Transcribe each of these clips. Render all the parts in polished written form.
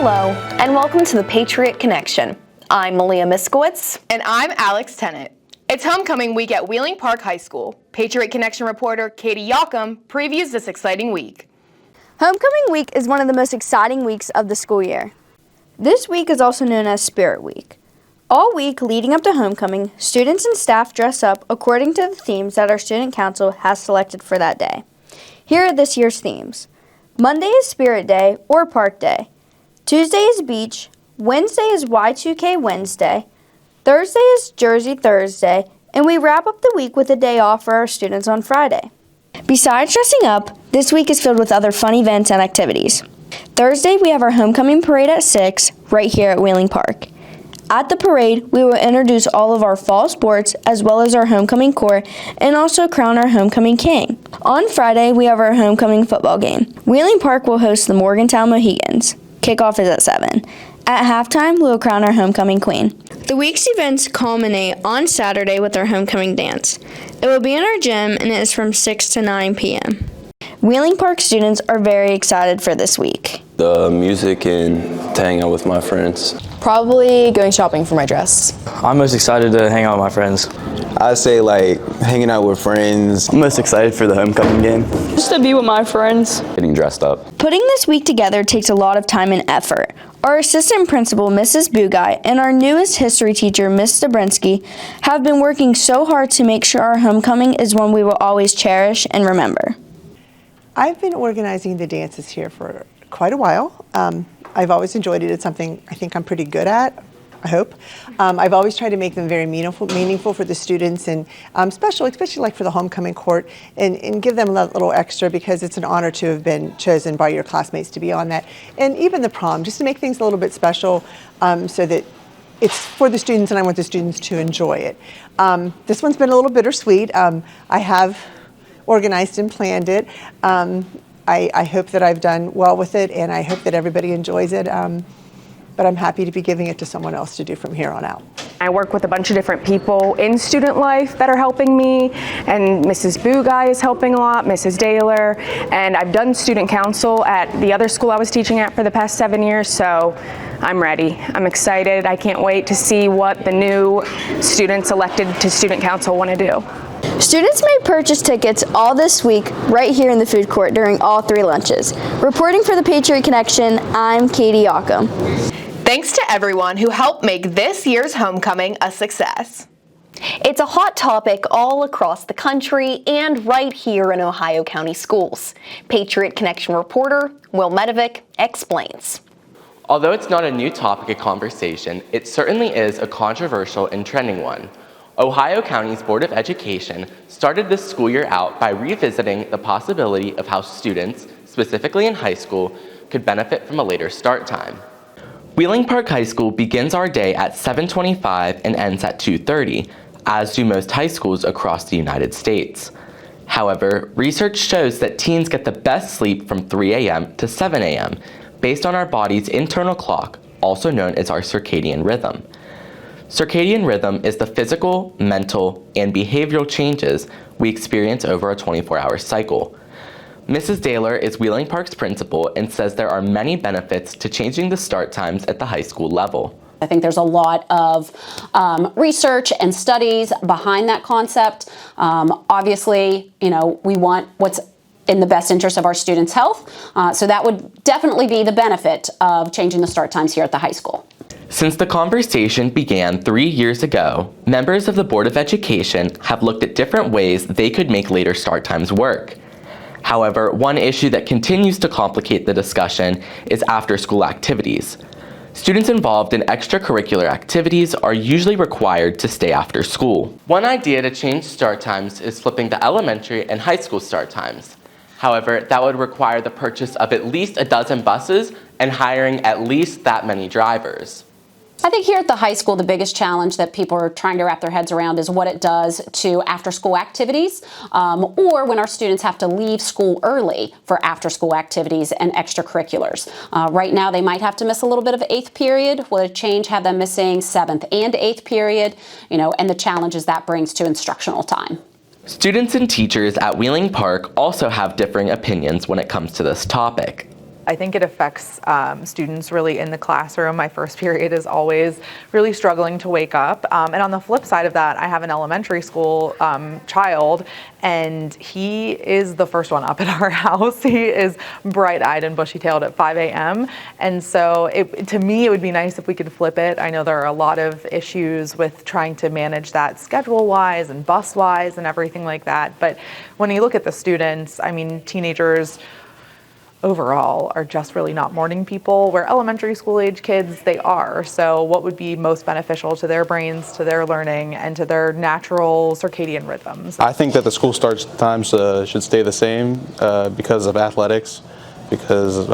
Hello, and welcome to the Patriot Connection. I'm Malia Miskowitz. And I'm Alex Tennant. It's homecoming week at Wheeling Park High School. Patriot Connection reporter Katie Yocum previews this exciting week. Homecoming week is one of the most exciting weeks of the school year. This week is also known as Spirit Week. All week leading up to homecoming, students and staff dress up according to the themes that our student council has selected for that day. Here are this year's themes. Monday is Spirit Day or Park Day. Tuesday is Beach. Wednesday is Y2K Wednesday. Thursday is Jersey Thursday. And we wrap up the week with a day off for our students on Friday. Besides dressing up, this week is filled with other fun events and activities. Thursday, we have our homecoming parade at 6 right here at Wheeling Park. At the parade, we will introduce all of our fall sports as well as our homecoming corps and also crown our homecoming king. On Friday, we have our homecoming football game. Wheeling Park will host the Morgantown Mohegans. Kickoff is at 7. At halftime, we will crown our homecoming queen. The week's events culminate on Saturday with our homecoming dance. It will be in our gym and it is from 6 to 9 p.m. Wheeling Park students are very excited for this week. The music and to hang out with my friends. Probably going shopping for my dress. I'm most excited to hang out with my friends. I'd say like hanging out with friends. I'm most excited for the homecoming game. Just to be with my friends. Getting dressed up. Putting this week together takes a lot of time and effort. Our assistant principal, Mrs. Bugaj, and our newest history teacher, Ms. Dabrinsky, have been working so hard to make sure our homecoming is one we will always cherish and remember. I've been organizing the dances here for quite a while. I've always enjoyed it. It's something I think I'm pretty good at, I hope. I've always tried to make them very meaningful for the students and special, especially like for the homecoming court, and give them a little extra because it's an honor to have been chosen by your classmates to be on that. And even the prom, just to make things a little bit special so that it's for the students and I want the students to enjoy it. This one's been a little bittersweet. I have organized and planned it. I hope that I've done well with it, and I hope that everybody enjoys it. But I'm happy to be giving it to someone else to do from here on out. I work with a bunch of different people in student life that are helping me, and Mrs. Bugaj is helping a lot, Mrs. Daler, and I've done student council at the other school I was teaching at for the past 7 years, so I'm ready. I'm excited. I can't wait to see what the new students elected to student council want to do. Students may purchase tickets all this week right here in the food court during all 3 lunches. Reporting for the Patriot Connection, I'm Katie Yocum. Thanks to everyone who helped make this year's homecoming a success. It's a hot topic all across the country and right here in Ohio County schools. Patriot Connection reporter Will Medovic explains. Although it's not a new topic of conversation, it certainly is a controversial and trending one. Ohio County's Board of Education started this school year out by revisiting the possibility of how students, specifically in high school, could benefit from a later start time. Wheeling Park High School begins our day at 7:25 and ends at 2:30, as do most high schools across the United States. However, research shows that teens get the best sleep from 3 a.m. to 7 a.m. based on our body's internal clock, also known as our circadian rhythm. Circadian rhythm is the physical, mental, and behavioral changes we experience over a 24-hour cycle. Mrs. Daler is Wheeling Park's principal and says there are many benefits to changing the start times at the high school level. I think there's a lot of research and studies behind that concept. Obviously, we want what's in the best interest of our students' health. So that would definitely be the benefit of changing the start times here at the high school. Since the conversation began 3 years ago, members of the Board of Education have looked at different ways they could make later start times work. However, one issue that continues to complicate the discussion is after-school activities. Students involved in extracurricular activities are usually required to stay after school. One idea to change start times is flipping the elementary and high school start times. However, that would require the purchase of at least a dozen buses and hiring at least that many drivers. I think here at the high school, the biggest challenge that people are trying to wrap their heads around is what it does to after-school activities, or when our students have to leave school early for after-school activities and extracurriculars. Right now, they might have to miss a little bit of 8th period. Will a change have them missing 7th and 8th period? And the challenges that brings to instructional time. Students and teachers at Wheeling Park also have differing opinions when it comes to this topic. I think it affects students really in the classroom. My first period is always really struggling to wake up. And on the flip side of that, I have an elementary school child, and he is the first one up at our house. He is bright-eyed and bushy-tailed at 5 a.m. And so to me, it would be nice if we could flip it. I know there are a lot of issues with trying to manage that schedule-wise and bus-wise and everything like that. But when you look at the students, I mean, teenagers overall are just really not morning people, where elementary school age kids, they are. So what would be most beneficial to their brains, to their learning, and to their natural circadian rhythms? I think that the school start times should stay the same because of athletics, because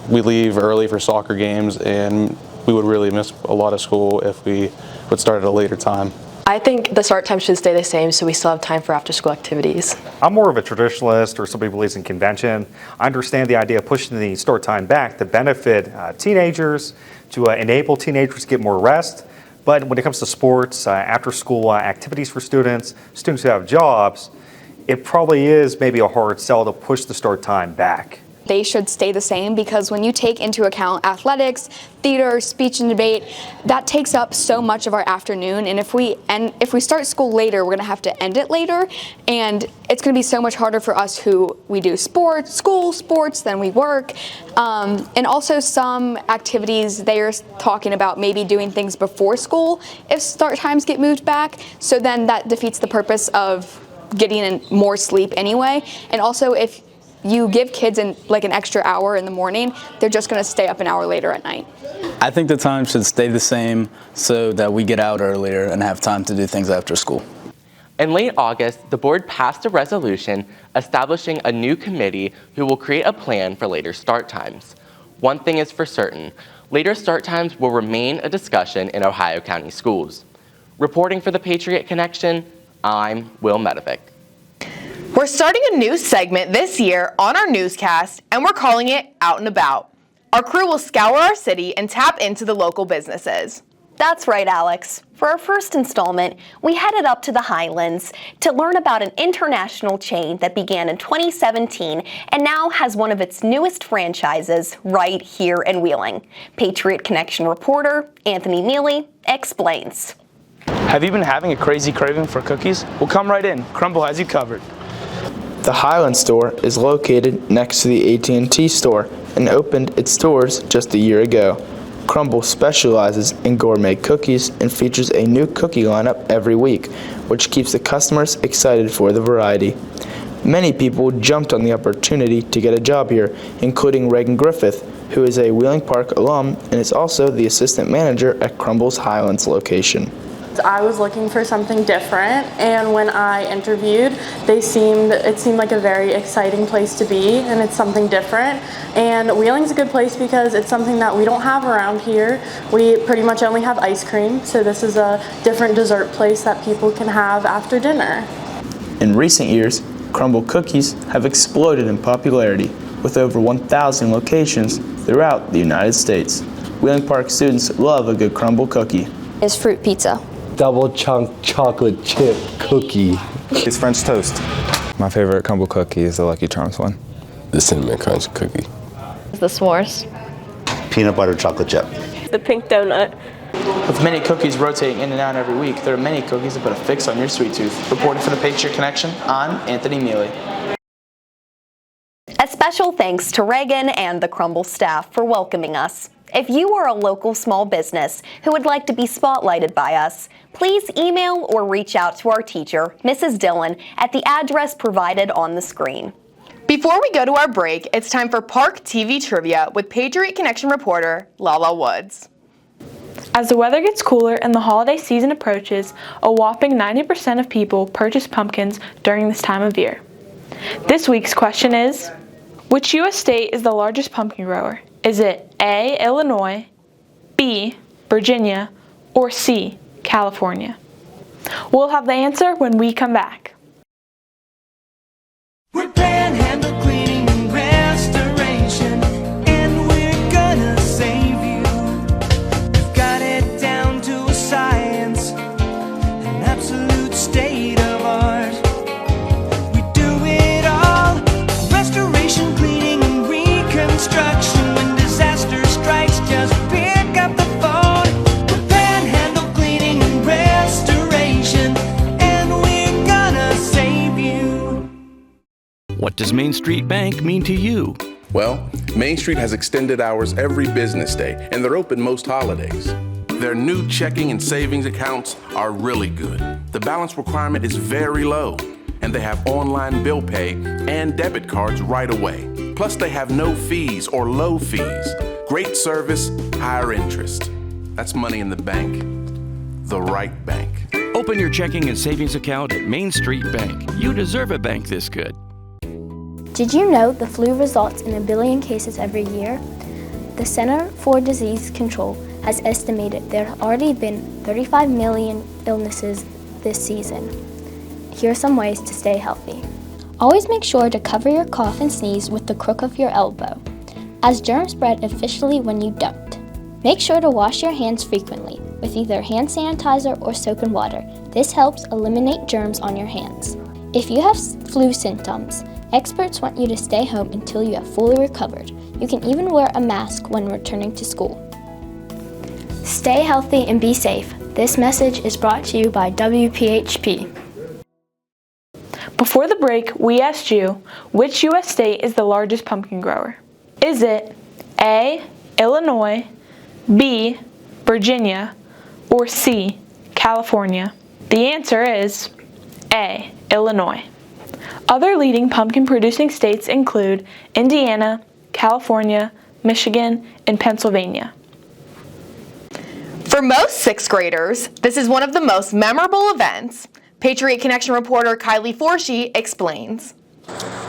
we leave early for soccer games, and we would really miss a lot of school if we would start at a later time. I think the start time should stay the same so we still have time for after school activities. I'm more of a traditionalist, or somebody who believes in convention. I understand the idea of pushing the start time back to benefit teenagers, to enable teenagers to get more rest. But when it comes to sports, after school activities for students who have jobs, it probably is maybe a hard sell to push the start time back. They should stay the same, because when you take into account athletics, theater, speech and debate, that takes up so much of our afternoon. And if we start school later, we're going to have to end it later, and it's going to be so much harder for us who we do school sports, then we work. And also some activities, they are talking about maybe doing things before school if start times get moved back. So then that defeats the purpose of getting in more sleep anyway. And also, if you give kids an extra hour in the morning, they're just going to stay up an hour later at night. I think the time should stay the same so that we get out earlier and have time to do things after school. In late August, the board passed a resolution establishing a new committee who will create a plan for later start times. One thing is for certain, later start times will remain a discussion in Ohio County schools. Reporting for the Patriot Connection, I'm Will Medovic. We're starting a new segment this year on our newscast, and we're calling it Out and About. Our crew will scour our city and tap into the local businesses. That's right, Alex. For our first installment, we headed up to the Highlands to learn about an international chain that began in 2017 and now has one of its newest franchises right here in Wheeling. Patriot Connection reporter Anthony Neely explains. Have you been having a crazy craving for cookies? Well, come right in. Crumble has you covered. The Highland store is located next to the AT&T store and opened its doors just a year ago. Crumble specializes in gourmet cookies and features a new cookie lineup every week, which keeps the customers excited for the variety. Many people jumped on the opportunity to get a job here, including Reagan Griffith, who is a Wheeling Park alum and is also the assistant manager at Crumble's Highlands location. I was looking for something different, and when I interviewed, it seemed like a very exciting place to be, and it's something different. And Wheeling's a good place because it's something that we don't have around here. We pretty much only have ice cream, so this is a different dessert place that people can have after dinner. In recent years, Crumble cookies have exploded in popularity, with over 1,000 locations throughout the United States. Wheeling Park students love a good Crumble cookie. Is fruit pizza. Double chunk chocolate chip cookie. It's French toast. My favorite Crumble cookie is the Lucky Charms one. The cinnamon crunch cookie. The s'mores. Peanut butter chocolate chip. The pink donut. With many cookies rotating in and out every week, there are many cookies that put a fix on your sweet tooth. Reporting for the Patriot Connection, I'm Anthony Neely. A special thanks to Reagan and the Crumble staff for welcoming us. If you are a local small business who would like to be spotlighted by us, please email or reach out to our teacher, Mrs. Dillon, at the address provided on the screen. Before we go to our break, it's time for Park TV Trivia with Patriot Connection reporter Lala Woods. As the weather gets cooler and the holiday season approaches, a whopping 90% of people purchase pumpkins during this time of year. This week's question is, which U.S. state is the largest pumpkin grower? Is it A, Illinois, B, Virginia, or C, California? We'll have the answer when we come back. We're Panhandle Cleaning and Restoration, and we're gonna save you. We've got it down to a science, an absolute state of art. We do it all, restoration, cleaning, and reconstruction. What does Main Street Bank mean to you? Well, Main Street has extended hours every business day, and they're open most holidays. Their new checking and savings accounts are really good. The balance requirement is very low, and they have online bill pay and debit cards right away. Plus, they have no fees or low fees. Great service, higher interest. That's money in the bank. The right bank. Open your checking and savings account at Main Street Bank. You deserve a bank this good. Did you know the flu results in 1 billion cases every year? The Center for Disease Control has estimated there have already been 35 million illnesses this season. Here are some ways to stay healthy. Always make sure to cover your cough and sneeze with the crook of your elbow, as germs spread efficiently when you don't. Make sure to wash your hands frequently with either hand sanitizer or soap and water. This helps eliminate germs on your hands. If you have flu symptoms, experts want you to stay home until you have fully recovered. You can even wear a mask when returning to school. Stay healthy and be safe. This message is brought to you by WPHP. Before the break, we asked you, which U.S. state is the largest pumpkin grower? Is it A, Illinois, B, Virginia, or C, California? The answer is A, Illinois. Other leading pumpkin-producing states include Indiana, California, Michigan, and Pennsylvania. For most sixth graders, this is one of the most memorable events. Patriot Connection reporter Kylie Forshee explains.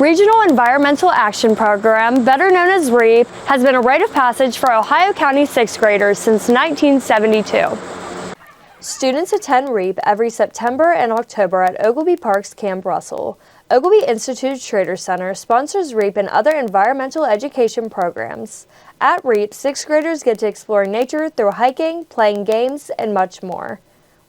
Regional Environmental Action Program, better known as REAP, has been a rite of passage for Ohio County sixth graders since 1972. Students attend REAP every September and October at Ogilvy Park's Camp Russell. Ogilvy Institute Trader Center sponsors REAP and other environmental education programs. At REAP, sixth graders get to explore nature through hiking, playing games, and much more.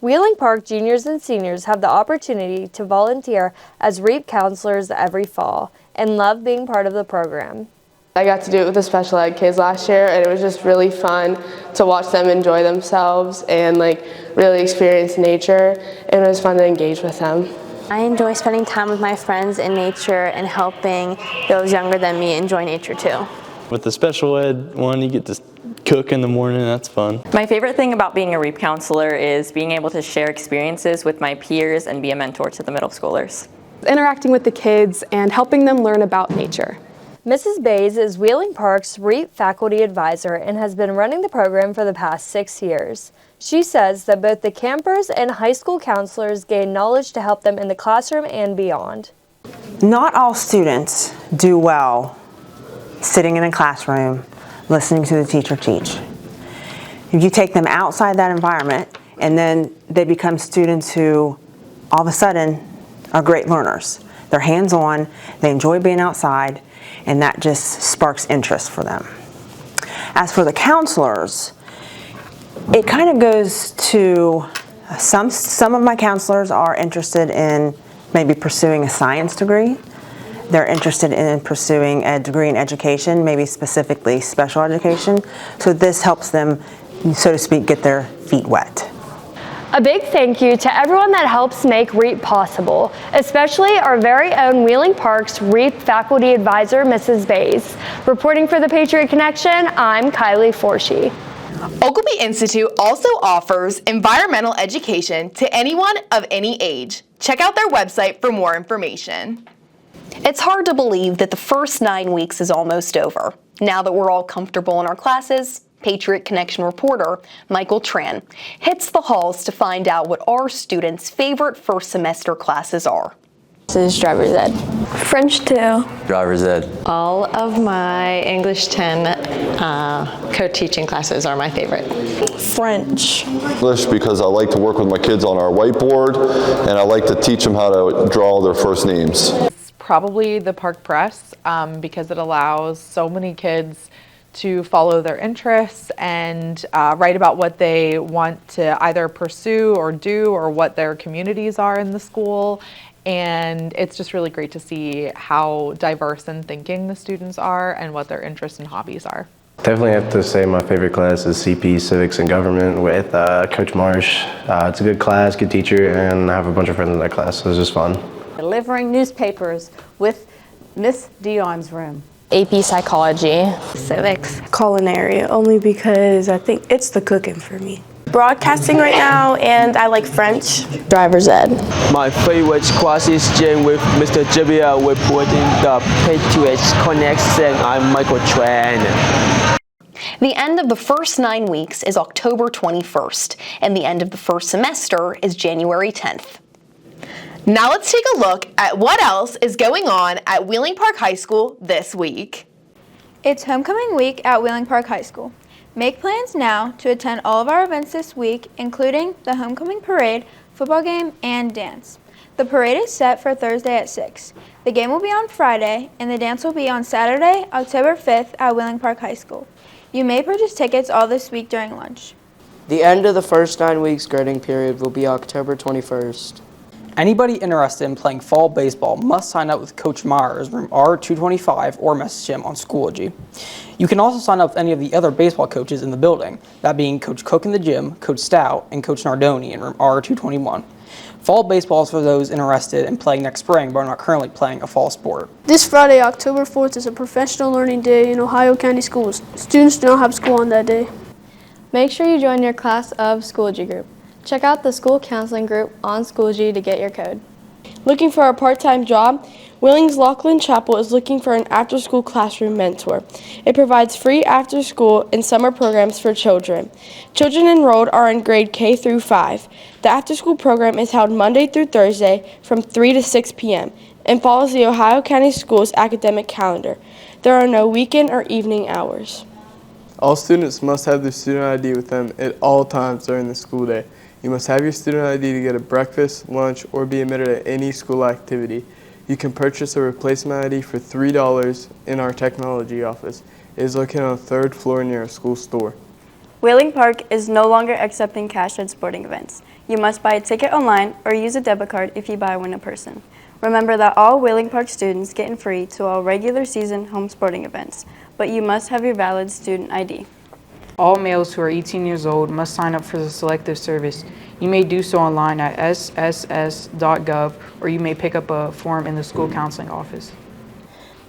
Wheeling Park juniors and seniors have the opportunity to volunteer as REAP counselors every fall and love being part of the program. I got to do it with the special ed kids last year, and it was just really fun to watch them enjoy themselves and really experience nature, and it was fun to engage with them. I enjoy spending time with my friends in nature and helping those younger than me enjoy nature too. With the special ed one, you get to cook in the morning, that's fun. My favorite thing about being a REAP counselor is being able to share experiences with my peers and be a mentor to the middle schoolers. Interacting with the kids and helping them learn about nature. Mrs. Bays is Wheeling Park's REAP faculty advisor and has been running the program for the past 6 years. She says that both the campers and high school counselors gain knowledge to help them in the classroom and beyond. Not all students do well sitting in a classroom listening to the teacher teach. If you take them outside that environment and then they become students who all of a sudden are great learners. They're hands-on, they enjoy being outside, and that just sparks interest for them. As for the counselors, it kind of goes to some of my counselors are interested in maybe pursuing a science degree. They're interested in pursuing a degree in education, maybe specifically special education. So this helps them, so to speak, get their feet wet. A big thank you to everyone that helps make REAP possible, especially our very own Wheeling Park's REAP faculty advisor, Mrs. Bays. Reporting for the Patriot Connection, I'm Kylie Forshee. Ogilvy Institute also offers environmental education to anyone of any age. Check out their website for more information. It's hard to believe that the first 9 weeks is almost over. Now that we're all comfortable in our classes, Patriot Connection reporter Michael Tran hits the halls to find out what our students' favorite first semester classes are. This is driver's ed. French 2. Driver's ed. All of my English 10 co-teaching classes are my favorite. French. English because I like to work with my kids on our whiteboard and I like to teach them how to draw their first names. Probably the Park Press because it allows so many kids to follow their interests and write about what they want to either pursue or do or what their communities are in the school. And it's just really great to see how diverse in thinking the students are and what their interests and hobbies are. Definitely have to say my favorite class is CP, Civics and Government with Coach Marsh. It's a good class, good teacher, and I have a bunch of friends in that class, so it's just fun. Delivering newspapers with Miss Dion's room. AP Psychology. Civics. Culinary, only because I think it's the cooking for me. Broadcasting right now, and I like French. Driver's ed. My favorite class is Jane with Mr. JBL reporting the P2H connection. I'm Michael Tran. The end of the first 9 weeks is October 21st, and the end of the first semester is January 10th. Now let's take a look at what else is going on at Wheeling Park High School this week. It's homecoming week at Wheeling Park High School. Make plans now to attend all of our events this week, including the homecoming parade, football game, and dance. The parade is set for Thursday at 6. The game will be on Friday, and the dance will be on Saturday, October 5th at Wheeling Park High School. You may purchase tickets all this week during lunch. The end of the first 9 weeks grading period will be October 21st. Anybody interested in playing fall baseball must sign up with Coach Myers, room R225, or message him on Schoology. You can also sign up with any of the other baseball coaches in the building, that being Coach Cook in the gym, Coach Stout, and Coach Nardoni in room R221. Fall baseball is for those interested in playing next spring but are not currently playing a fall sport. This Friday, October 4th, is a professional learning day in Ohio County schools. Students do not have school on that day. Make sure you join your class of Schoology group. Check out the school counseling group on Schoology to get your code. Looking for a part-time job? Wheeling's Laughlin Chapel is looking for an after-school classroom mentor. It provides free after-school and summer programs for children. Children enrolled are in grade K through 5. The after-school program is held Monday through Thursday from 3 to 6 p.m. and follows the Ohio County Schools academic calendar. There are no weekend or evening hours. All students must have their student ID with them at all times during the school day. You must have your student ID to get a breakfast, lunch, or be admitted at any school activity. You can purchase a replacement ID for $3 in our technology office. It is located on the 3rd floor near a school store. Wheeling Park is no longer accepting cash at sporting events. You must buy a ticket online or use a debit card if you buy one in person. Remember that all Wheeling Park students get in free to all regular season home sporting events, but you must have your valid student ID. All males who are 18 years old must sign up for the selective service. You may do so online at sss.gov, or you may pick up a form in the school counseling office.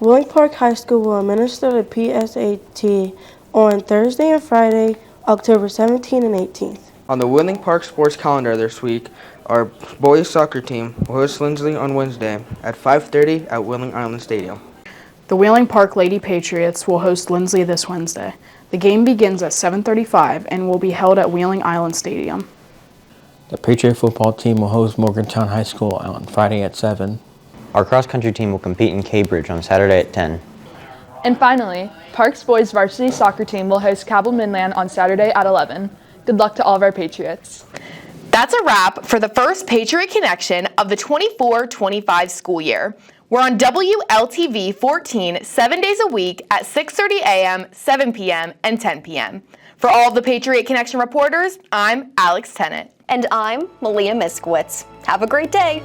Wheeling Park High School will administer the PSAT on Thursday and Friday, October 17th and 18th. On the Wheeling Park sports calendar this week, our boys soccer team will host Lindsley on Wednesday at 5:30 at Wheeling Island Stadium. The Wheeling Park Lady Patriots will host Lindsley this Wednesday. The game begins at 7:35 and will be held at Wheeling Island Stadium. The Patriot football team will host Morgantown High School on Friday at 7. Our cross-country team will compete in Cambridge on Saturday at 10. And finally, Parks Boys varsity soccer team will host Cabell Midland on Saturday at 11. Good luck to all of our Patriots. That's a wrap for the first Patriot Connection of the 24-25 school year. We're on WLTV 14 7 days a week at 6:30 a.m., 7 p.m., and 10 p.m. For all of the Patriot Connection reporters, I'm Alex Tennant. And I'm Malia Miskowitz. Have a great day.